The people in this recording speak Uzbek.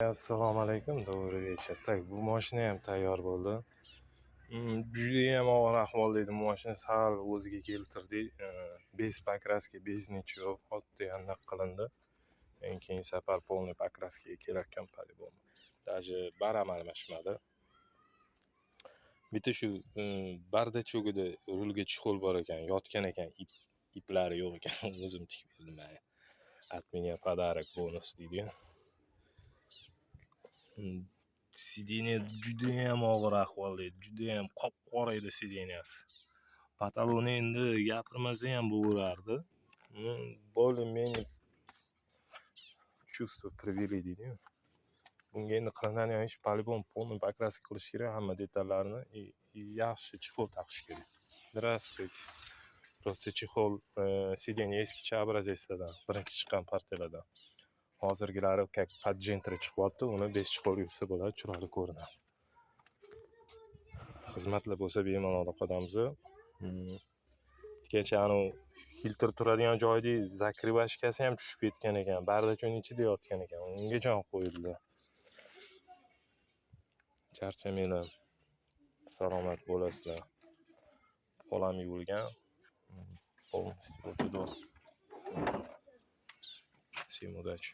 Assalomu alaykum, добрый вечер. Так, bu mashina ham tayyor bo'ldi. Judayam og'ir ahvolda edi. Bu mashina sal o'ziga keltirdik. Bez pokraska, beznich yo'q, oddiy anaqa qilindi. Keyin safar полный pokraskaga kelar ekan по-любому. Даже baram almashmadi. Bitta shu bardachugida rulga chexol bor ekan, yotgan ekan, iplari yo'q ekan. O'zim tikib berdim. От меня подарок bonus deydi. Sideniya judayam og'ir ahvolda edi. Judayam qop-qora edi sideniyasi. Pataloni endi gapirmasa ham bo'lardi. Более-менее чувство привели deydi. Bunga endi qilinadigan ish по-любому полный покраска qilish kerak hamma detallarini и yaxshi chexol taqish kerak. Здравствуйте. Просто chexol sideniya eskicha образецlardan, birinchi chiqqan partiyalardan. Hozirgilari как поджентри chiqyapti, uni bez chexol yursa bo'ladi, chiroyli ko'rinadi. Xizmatlar bo'lsa bemalol aloqadamiz. Kecha anu filtr turadigan joyda zakrivashkasi ham tushib ketgan ekan, bardachning ichida yotgan ekan. Unga jon qo'yildi. Charchamanglar, salomat bo'lasizlar. Qo'lam yuvilgan. Полностью. Всем удачи.